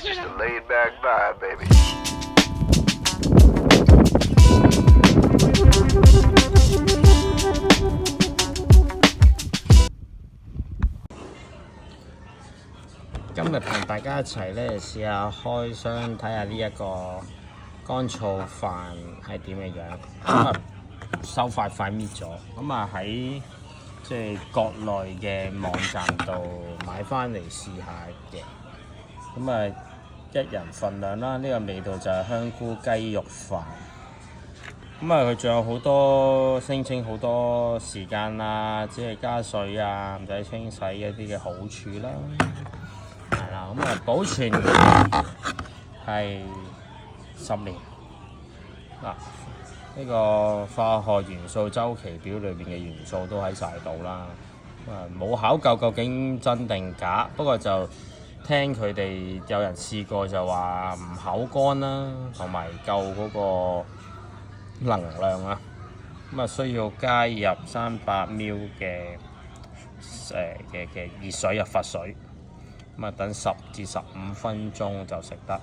It's just a laid back vibe, baby. 今日同大家一齊咧試下開箱睇下呢一個乾燥飯係點嘅樣。咁啊收塊搣咗，咁啊喺即係國內嘅網站度買翻嚟試下嘅。咁啊一人份量啦，呢個味道就係香菇雞肉飯。咁啊佢仲有好多聲稱好多時間啊，只係加水啊，唔使清洗一啲嘅好處啦。係啦，咁啊保存係10年。嗱，呢個化學元素周期表裏邊嘅元素都喺晒度啦。冇考究究竟真定假，不過就聽佢哋有人試過就話唔口乾啦，同埋夠嗰個能量啊。咁啊需要加入300ml嘅熱水佛水。咁啊，等10至15分鐘就食得。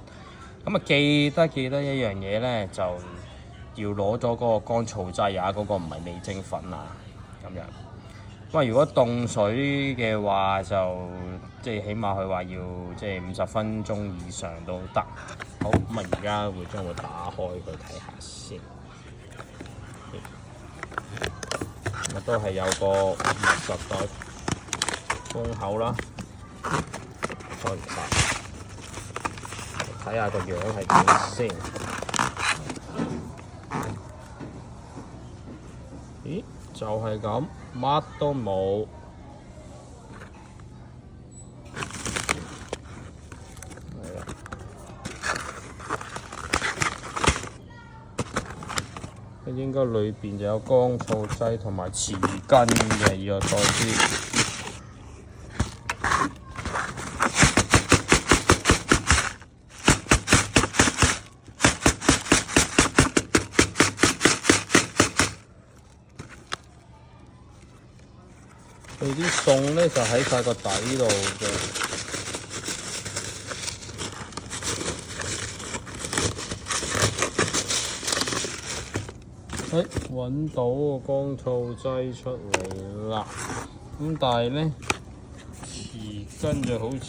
咁啊，記得一樣嘢咧，就要攞咗嗰個乾燥劑啊，嗰個唔係味精粉啊，咁樣。咁啊，如果凍水嘅話，就即係起碼佢話要即係50分鐘以上都得。好，咁啊，而家將會打開佢睇下先。咁啊，都係有個密實袋封口啦。開唔晒，睇下個樣係點先。咦，就係咁，乜都冇。係啦，應該裏邊就有乾燥劑同埋匙羹嘅，以我所知。佢啲餸咧就喺晒個底度嘅。揾到個乾燥劑出嚟啦。咁但係咧，匙羹就好似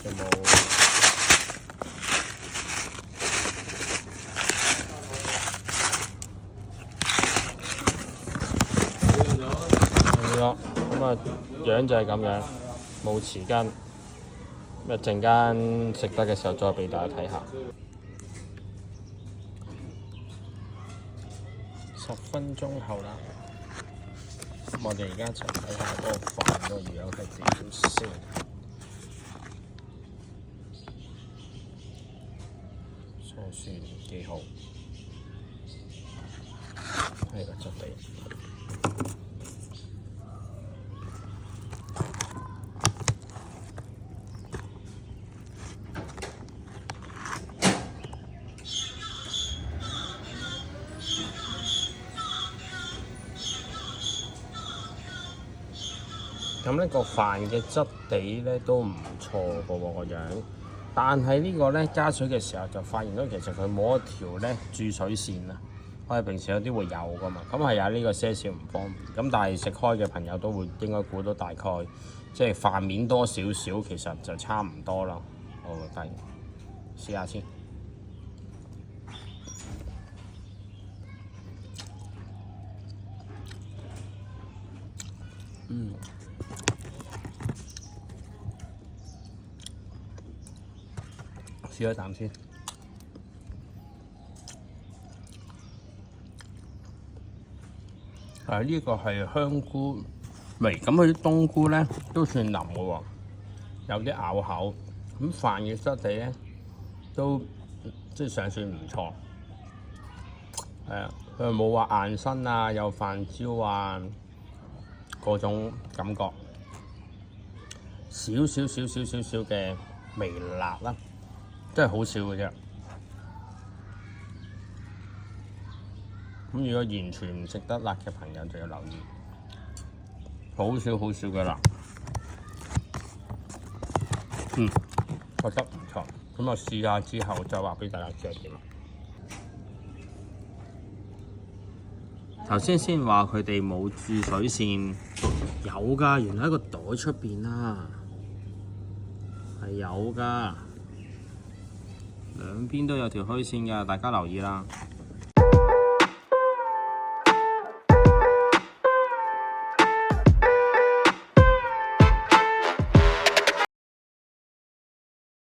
就冇。係啦。咁啊，樣就係咁樣，冇匙羹。一陣間食得嘅時候再俾大家睇下。10分鐘後啦，我哋而家一齊睇下嗰個飯個樣係點先。尚算幾好，呢個質地。咁呢個飯嘅質地咧都唔錯嘅喎個樣，但係呢個咧加水嘅時候就發現到其實佢冇一條咧注水線啊，我哋平時有啲會有噶嘛，咁係有呢個些少唔方便。咁但係食開嘅朋友都會應該估到大概即係飯面多少少，其實就差唔多啦。我覺得試下先。試一啖先。呢個係香菇味，咁佢啲冬菇咧都算腍嘅喎，有啲咬口。咁飯嘅質地咧都即係尚算唔錯。佢冇話硬身啊，有飯焦啊嗰種感覺，少少嘅微辣啦。真係好少嘅啫。咁如果完全唔食得辣嘅朋友就要留意，好少嘅辣。覺得唔錯。咁我試下之後再話俾大家知係點。頭先話佢哋冇注水線，有㗎，原來喺個袋出邊啦，係有㗎，兩邊都有條虛線㗎，大家留意啦。